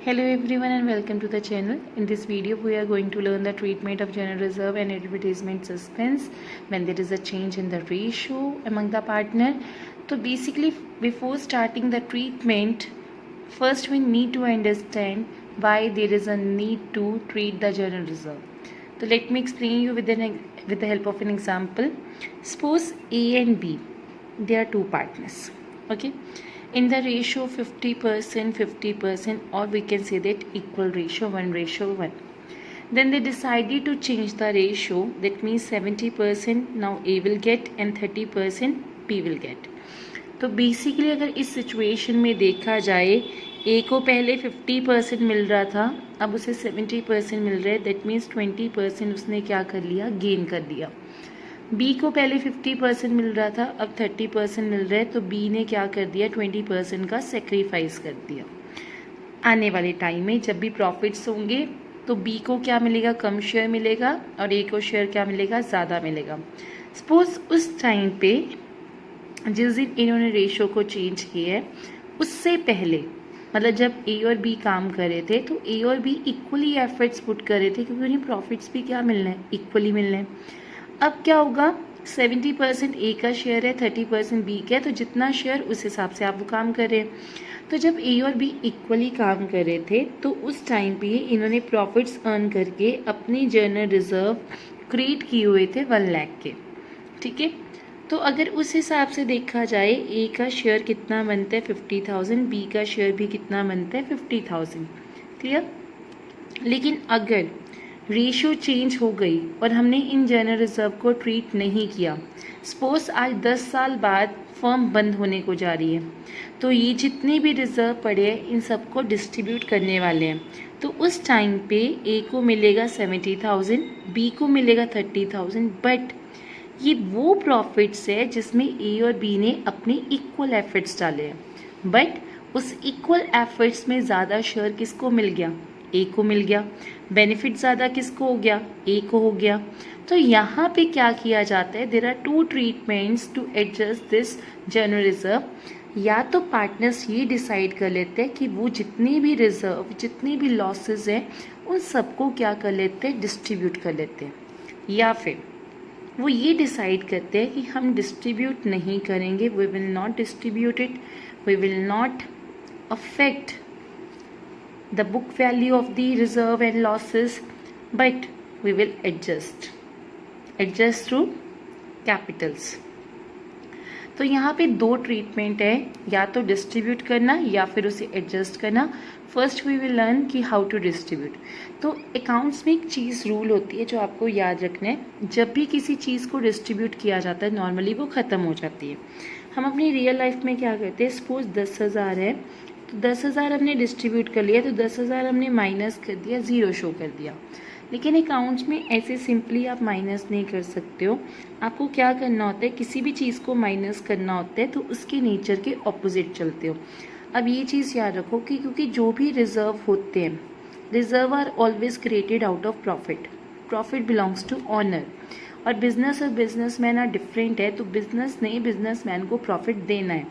Hello everyone and welcome to the channel. In this video we are going to learn the treatment of general reserve and advertisement suspense when there is a change in the ratio among the partner. So basically before starting the treatment, first we need to understand why there is a need to treat the general reserve. So let me explain you with the help of an example. Suppose A and B, they are two partners. Okay. In the ratio 50%, or we can say that equal ratio 1:1. Then they decided to change the ratio. That means 70% now A will get and 30% B will get. तो basically अगर इस situation में देखा जाए, A को पहले 50% मिल रहा था, अब उसे 70% मिल रहा है. दैट मीन्स 20% उसने क्या कर लिया, गेन कर लिया. बी को पहले 50% मिल रहा था, अब 30% मिल रहा है, तो बी ने क्या कर दिया, 20% का सेक्रीफाइस कर दिया. आने वाले टाइम में जब भी प्रॉफिट्स होंगे तो बी को क्या मिलेगा, कम शेयर मिलेगा, और ए को शेयर क्या मिलेगा, ज़्यादा मिलेगा. सपोज उस टाइम पे जिस दिन इन्होंने रेशो को चेंज किया है, उससे पहले मतलब जब ए और बी काम कर रहे थे तो ए और बी इक्वली एफर्ट्स पुट कर रहे थे, क्योंकि उन्हें प्रॉफिट्स भी क्या मिलना है, इक्वली मिलना है. अब क्या होगा, 70% ए का शेयर है, 30% बी का है, तो जितना शेयर उस हिसाब से आप वो काम कर रहे हैं. तो जब ए और बी इक्वली काम कर रहे थे तो उस टाइम पे इन्होंने प्रॉफिट्स अर्न करके अपनी जनरल रिजर्व क्रिएट किए हुए थे 1 लाख के. ठीक है, तो अगर उस हिसाब से देखा जाए, ए का शेयर कितना बनता है, 50,000, बी का शेयर भी कितना बनता है, 50,000. क्लियर. लेकिन अगर रेशियो चेंज हो गई और हमने इन जनरल रिजर्व को ट्रीट नहीं किया, सपोज आज 10 साल बाद फर्म बंद होने को जा रही है, तो ये जितने भी रिजर्व पड़े हैं इन सबको डिस्ट्रीब्यूट करने वाले हैं. तो उस टाइम पे ए को मिलेगा 70,000, बी को मिलेगा 30,000, बट ये वो प्रॉफिट्स है जिसमें ए और बी ने अपने इक्वल एफर्ट्स डाले हैं. बट उस इक्वल एफर्ट्स में ज़्यादा शेयर किसको मिल गया, ए को मिल गया. बेनिफिट ज़्यादा किसको हो गया, ए को हो गया. तो यहाँ पे क्या किया जाता है, there are 2 treatments to adjust this general reserve. या तो पार्टनर्स ये डिसाइड कर लेते हैं कि वो जितनी भी रिजर्व, जितनी भी लॉसेस हैं, उन सबको क्या कर लेते हैं, डिस्ट्रीब्यूट कर लेते हैं. या फिर वो ये डिसाइड करते हैं कि हम डिस्ट्रीब्यूट नहीं करेंगे, we will not distribute it, we will not affect the book value of the reserve and losses, but we will adjust through capitals. तो यहाँ पे 2 ट्रीटमेंट है, या तो डिस्ट्रीब्यूट करना या फिर उसे एडजस्ट करना. फर्स्ट वी विल लर्न कि हाउ टू डिस्ट्रीब्यूट. तो अकाउंट्स में एक चीज़ रूल होती है जो आपको याद रखना है. जब भी किसी चीज़ को डिस्ट्रीब्यूट किया जाता है नॉर्मली वो ख़त्म हो जाती है. हम अपनी रियल लाइफ में क्या करते हैं, सपोज 10,000 है, तो 10,000 हमने डिस्ट्रीब्यूट कर लिया, तो 10,000 हमने माइनस कर दिया, 0 शो कर दिया. लेकिन अकाउंट्स में ऐसे सिंपली आप माइनस नहीं कर सकते हो. आपको क्या करना होता है, किसी भी चीज़ को माइनस करना होता है तो उसके नेचर के ऑपोजिट चलते हो. अब ये चीज़ याद रखो कि क्योंकि जो भी रिजर्व होते हैं, reserve are always created out of profit. Profit belongs to owner, और बिजनेसमैन आर डिफरेंट है. तो बिजनेस ने बिजनेसमैन को प्रॉफिट देना है,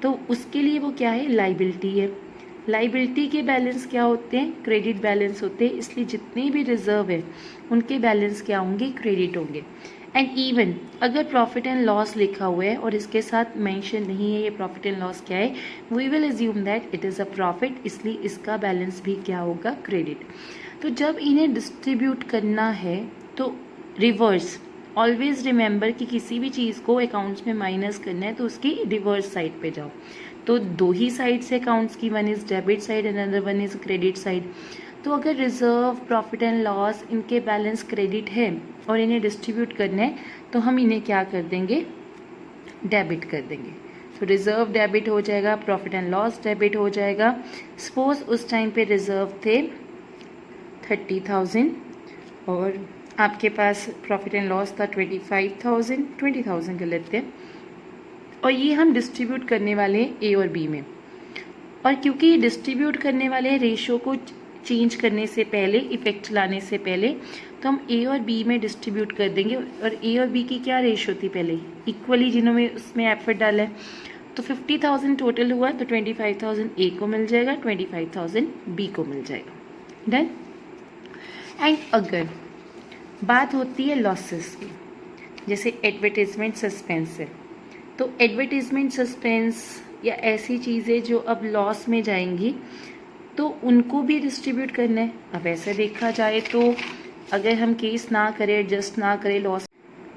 तो उसके लिए वो क्या है, लाइबिलिटी है. लाइबिलिटी के बैलेंस क्या होते हैं, क्रेडिट बैलेंस होते हैं. इसलिए जितने भी रिजर्व है उनके बैलेंस क्या होंगे, क्रेडिट होंगे. एंड इवन अगर प्रॉफिट एंड लॉस लिखा हुआ है और इसके साथ मेंशन नहीं है ये प्रॉफिट एंड लॉस क्या है, we will assume that it is a profit, इसलिए इसका बैलेंस भी क्या होगा, क्रेडिट. तो जब इन्हें डिस्ट्रीब्यूट करना है तो रिवर्स, ऑलवेज रिमेंबर कि किसी भी चीज़ को अकाउंट्स में माइनस करना है तो उसकी रिवर्स साइड पे जाओ. तो 2 ही साइड से अकाउंट्स की, one is debit side and another one is credit side. तो अगर रिजर्व, प्रॉफिट एंड लॉस, इनके बैलेंस क्रेडिट है और इन्हें डिस्ट्रीब्यूट करना है तो हम इन्हें क्या कर देंगे, डेबिट कर देंगे. तो रिजर्व डेबिट हो जाएगा, प्रॉफिट एंड लॉस डेबिट हो जाएगा. सपोज उस टाइम पे रिजर्व थे 30,000 और आपके पास प्रॉफिट एंड लॉस था 25,000, 20,000 कर लेते हैं, और ये हम डिस्ट्रीब्यूट करने वाले हैं ए और बी में. और क्योंकि ये डिस्ट्रीब्यूट करने वाले रेशो को चेंज करने से पहले, इफेक्ट लाने से पहले, तो हम ए और बी में डिस्ट्रीब्यूट कर देंगे. और ए और बी की क्या रेशो थी पहले, इक्वली, जिन्होंने उसमें एफर्ट डाला है. तो 50,000 टोटल हुआ, तो 25,000 ए को मिल जाएगा, 25,000 बी को मिल जाएगा। डन। एंड अगर बात होती है लॉसेस की, जैसे एडवर्टीजमेंट सस्पेंस है, तो एडवर्टीजमेंट सस्पेंस या ऐसी चीज़ें जो अब लॉस में जाएंगी तो उनको भी डिस्ट्रीब्यूट करना है। अब ऐसा देखा जाए तो अगर हम केस ना करें, एडजस्ट ना करें लॉस,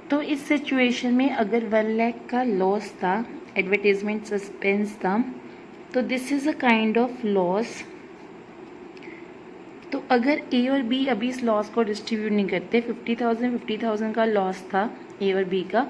तो इस सिचुएशन में अगर 1 लाख का लॉस था, एडवर्टीजमेंट सस्पेंस था, तो this is a kind of loss. तो अगर ए और बी अभी इस लॉस को डिस्ट्रीब्यूट नहीं करते, 50,000 का लॉस था ए और बी का,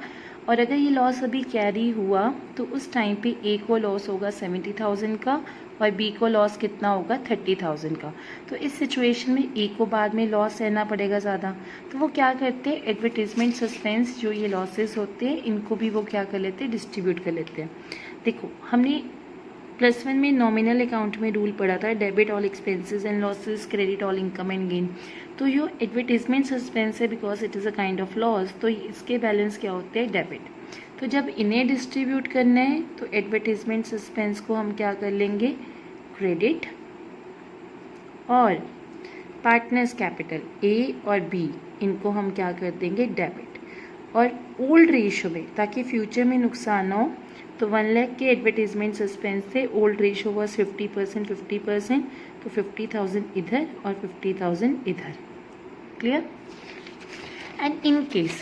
और अगर ये लॉस अभी कैरी हुआ तो उस टाइम पे ए को लॉस होगा 70,000 का और बी को लॉस कितना होगा 30,000 का। तो इस सिचुएशन में ए को बाद में लॉस सहना पड़ेगा ज़्यादा, तो वो क्या करते हैं, एडवर्टीजमेंट सस्पेंस जो ये लॉसेस होते हैं इनको भी वो क्या कर लेते हैं, डिस्ट्रीब्यूट कर लेते हैं। देखो हमने +1 में नॉमिनल अकाउंट में रूल पढ़ा था, debit all expenses and losses, credit all income and gain. तो ये एडवर्टीजमेंट सस्पेंस है because it is a kind of loss, तो इसके बैलेंस क्या होते हैं, डेबिट। तो जब इन्हें डिस्ट्रीब्यूट करना है तो एडवर्टीजमेंट सस्पेंस को हम क्या कर लेंगे, क्रेडिट, और पार्टनर्स कैपिटल ए और बी इनको हम क्या कर देंगे, डेबिट। और ओल्ड रेशो में, ताकि फ्यूचर में नुकसान ना हो, तो 1 लाख के एडवर्टीजमेंट सस्पेंस से ओल्ड रेशो वॉज 50%, 50%, तो 50,000 इधर और 50,000 इधर। Clear. And in case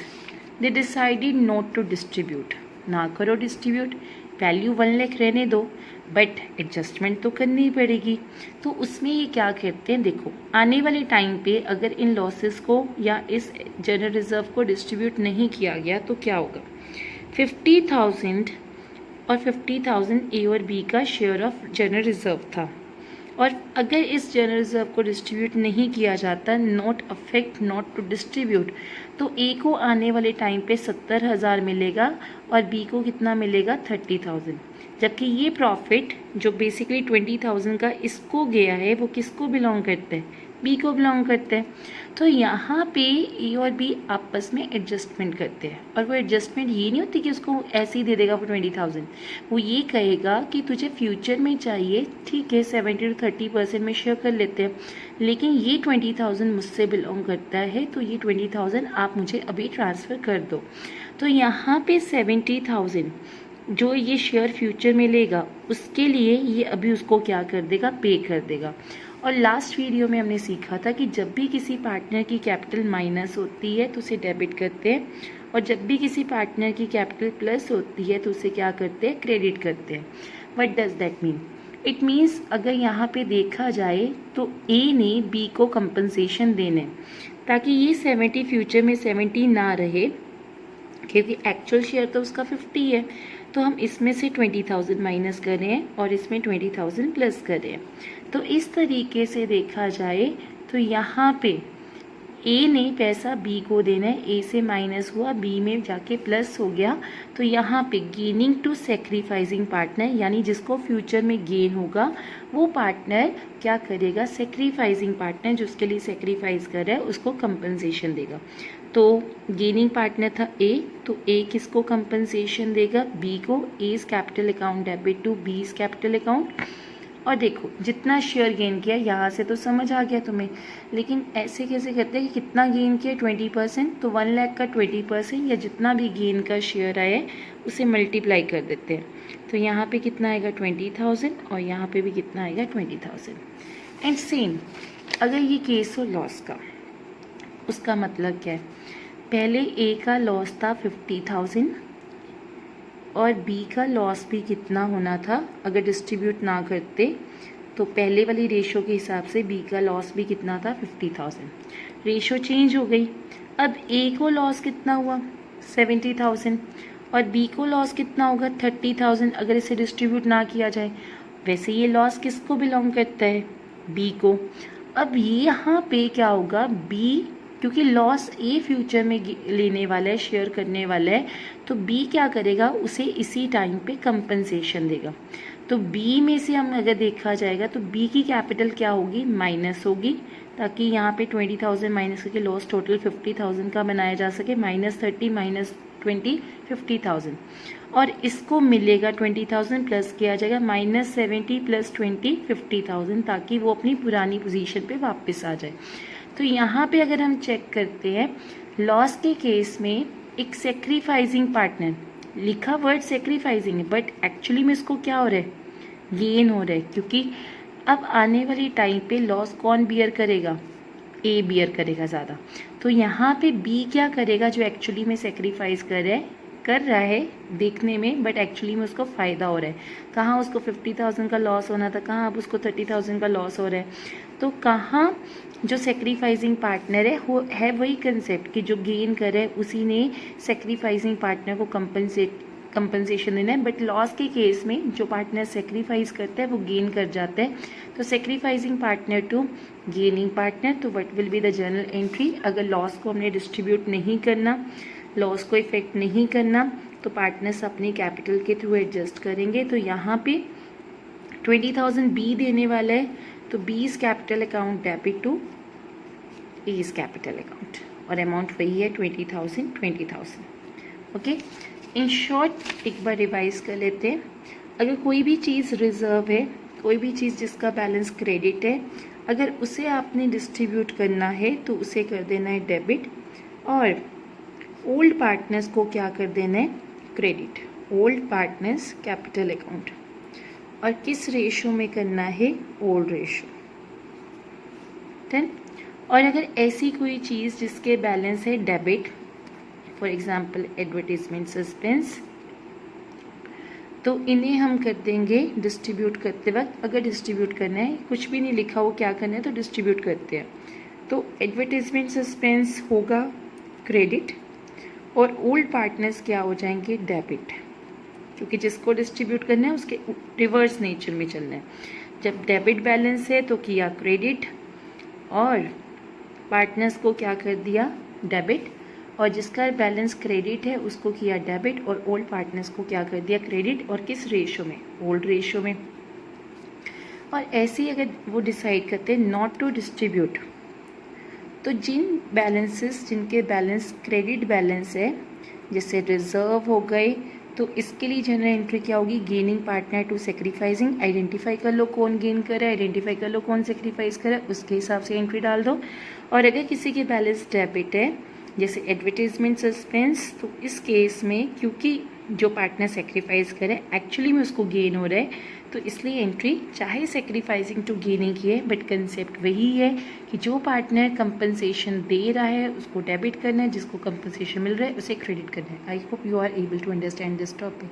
they decided not to distribute, ना करो डिस्ट्रीब्यूट, वैल्यू 1 लाख रहने दो, बट एडजस्टमेंट तो करनी ही पड़ेगी। तो उसमें ये क्या कहते हैं, देखो आने वाले टाइम पे अगर इन लॉसेस को या इस जनरल रिजर्व को डिस्ट्रीब्यूट नहीं किया गया तो क्या होगा, 50,000 और 50,000 ए और बी का शेयर ऑफ जनरल रिजर्व था, और अगर इस जनरल रिजर्व को डिस्ट्रीब्यूट नहीं किया जाता, not affect not to distribute, तो ए को आने वाले टाइम पे 70,000 मिलेगा और बी को कितना मिलेगा, 30,000। जबकि ये प्रॉफिट जो बेसिकली 20,000 का इसको गया है वो किसको बिलोंग करता है, बी को बिलोंग करता है। तो यहाँ पे ए और बी आपस में एडजस्टमेंट करते हैं, और वो एडजस्टमेंट ये नहीं होती कि उसको ऐसे ही दे देगा वो 20,000, वो ये कहेगा कि तुझे फ्यूचर में चाहिए, ठीक है 70 to 30% में शेयर कर लेते हैं, लेकिन ये 20,000 मुझसे बिलोंग करता है, तो ये 20,000 आप मुझे अभी ट्रांसफ़र कर दो। तो यहाँ पे 70,000 जो ये शेयर फ्यूचर में लेगा उसके लिए ये अभी उसको क्या कर देगा, पे कर देगा। और लास्ट वीडियो में हमने सीखा था कि जब भी किसी पार्टनर की कैपिटल माइनस होती है तो उसे डेबिट करते हैं, और जब भी किसी पार्टनर की कैपिटल प्लस होती है तो उसे क्या करते हैं, क्रेडिट करते हैं। What does that mean, it means अगर यहाँ पे देखा जाए तो ए ने बी को कंपनसेशन देने, ताकि ये 70 फ्यूचर में 70 ना रहे, क्योंकि एक्चुअल शेयर तो उसका 50 है, तो हम इसमें से 20,000 माइनस कर रहे हैं और इसमें 20,000 प्लस कर रहे हैं। तो इस तरीके से देखा जाए तो यहाँ पे ए ने पैसा बी को देना है, ए से माइनस हुआ, बी में जाके प्लस हो गया, तो यहाँ पे गेनिंग टू सेक्रीफाइसिंग पार्टनर, यानी जिसको फ्यूचर में गेन होगा वो पार्टनर क्या करेगा, सेक्रीफाइसिंग पार्टनर जो उसके लिए सेक्रीफाइस कर रहा है उसको कंपनसेशन देगा। तो गेनिंग पार्टनर था ए, तो ए किसको कंपनसेशन देगा, बी को। A's capital account debit to B's capital account. और देखो जितना शेयर गेन किया, यहाँ से तो समझ आ गया तुम्हें, लेकिन ऐसे कैसे करते हैं कि कितना गेन किया, 20%, तो 1 लाख का 20% या जितना भी गेन का शेयर आया उसे मल्टीप्लाई कर देते हैं। तो यहाँ पे कितना आएगा, 20,000, और यहाँ पे भी कितना आएगा, 20,000। एंड सेम अगर ये केस हो लॉस का, उसका मतलब क्या है, पहले ए का लॉस था 50,000 और बी का लॉस भी कितना होना था, अगर डिस्ट्रीब्यूट ना करते तो पहले वाली रेशो के हिसाब से बी का लॉस भी कितना था, 50,000। रेशो चेंज हो गई, अब ए को लॉस कितना हुआ, 70,000, और बी को लॉस कितना होगा, 30,000, अगर इसे डिस्ट्रीब्यूट ना किया जाए। वैसे ये लॉस किसको बिलोंग करता है, बी को। अब ये यहाँ पे क्या होगा, बी, क्योंकि लॉस ए फ्यूचर में लेने वाला है, शेयर करने वाला है, तो बी क्या करेगा, उसे इसी टाइम पे कंपनसेशन देगा। तो बी में से हम अगर देखा जाएगा तो बी की कैपिटल क्या होगी, माइनस होगी, ताकि यहाँ पे 20,000 माइनस करके लॉस टोटल 50,000 का बनाया जा सके। -30 - 50,000 और इसको मिलेगा 20,000 प्लस किया जाएगा -70 + 20 50,000 ताकि वो अपनी पुरानी पोजीशन पे वापस आ जाए। तो यहाँ पे अगर हम चेक करते हैं लॉस के केस में एक सेक्रीफाइसिंग पार्टनर, लिखा वर्ड सेक्रीफाइसिंग है बट एक्चुअली में इसको क्या हो रहा है, गेन हो रहा है, क्योंकि अब आने वाली टाइम पे लॉस कौन बियर करेगा, ए बियर करेगा ज़्यादा। तो यहाँ पे बी क्या करेगा, जो एक्चुअली में सेक्रीफाइस कर रहा है देखने में बट एक्चुअली में उसको फ़ायदा हो रहा है। कहाँ उसको 50,000 का लॉस होना था, कहाँ अब उसको 30,000 का लॉस हो रहा है। तो कहाँ जो सेक्रीफाइसिंग पार्टनर है वही कंसेप्ट कि जो गेन करे उसी ने सेक्रीफाइसिंग पार्टनर को कंपनसेशन देना है, बट लॉस के केस में जो पार्टनर सेक्रीफाइस करता है वो गेन कर जाता है। तो sacrificing partner to gaining partner, तो what will be the journal entry. अगर लॉस को हमने डिस्ट्रीब्यूट नहीं करना, लॉस को इफेक्ट नहीं करना, तो पार्टनर्स अपनी कैपिटल के थ्रू एडजस्ट करेंगे। तो यहाँ पे 20,000 बी देने वाला है, तो B's capital account debit to A's capital account और अमाउंट वही है 20,000। ओके, इन शॉर्ट एक बार रिवाइज कर लेते हैं। अगर कोई भी चीज़ रिजर्व है, कोई भी चीज़ जिसका बैलेंस क्रेडिट है, अगर उसे आपने डिस्ट्रीब्यूट करना है तो उसे कर देना है डेबिट और ओल्ड पार्टनर्स को क्या कर देना है, credit, old partners capital account. और किस रेशो में करना है, ओल्ड रेशो। डन। और अगर ऐसी कोई चीज़ जिसके बैलेंस है debit, for example advertisement suspense, तो इन्हें हम कर देंगे डिस्ट्रीब्यूट करते वक्त। अगर डिस्ट्रीब्यूट करना है, कुछ भी नहीं लिखा हो क्या करना है तो डिस्ट्रीब्यूट करते हैं। तो एडवर्टीजमेंट सस्पेंस होगा क्रेडिट और ओल्ड पार्टनर्स क्या हो जाएंगे, डेबिट, क्योंकि जिसको डिस्ट्रीब्यूट करना है उसके रिवर्स नेचर में चलना है। जब डेबिट बैलेंस है तो किया क्रेडिट और पार्टनर्स को क्या कर दिया, डेबिट, और जिसका बैलेंस क्रेडिट है उसको किया डेबिट और ओल्ड पार्टनर्स को क्या कर दिया, क्रेडिट। और किस रेशो में, ओल्ड रेशो में। और ऐसे ही अगर वो डिसाइड करते हैं नॉट टू डिस्ट्रीब्यूट, तो जिन बैलेंसेस जिनके बैलेंस क्रेडिट बैलेंस है, जैसे रिजर्व हो गए, तो इसके लिए जनरल एंट्री क्या होगी, gaining partner to sacrificing. Identify कर लो कौन गेन कर रहा है, आइडेंटिफाई कर लो कौन सेक्रीफाइस कर रहा है, उसके हिसाब से एंट्री डाल दो। और अगर किसी के बैलेंस डेबिट है, जैसे एडवर्टीजमेंट सस्पेंस, तो इस केस में क्योंकि जो पार्टनर सेक्रीफाइस करे एक्चुअली में उसको गेन हो रहा है, तो इसलिए एंट्री चाहे सेक्रीफाइसिंग टू गेनिंग की है, बट कंसेप्ट वही है कि जो पार्टनर कंपनसेशन दे रहा है उसको डेबिट करना है, जिसको कंपनसेशन मिल रहा है उसे क्रेडिट करना है। I hope you are able to understand this topic.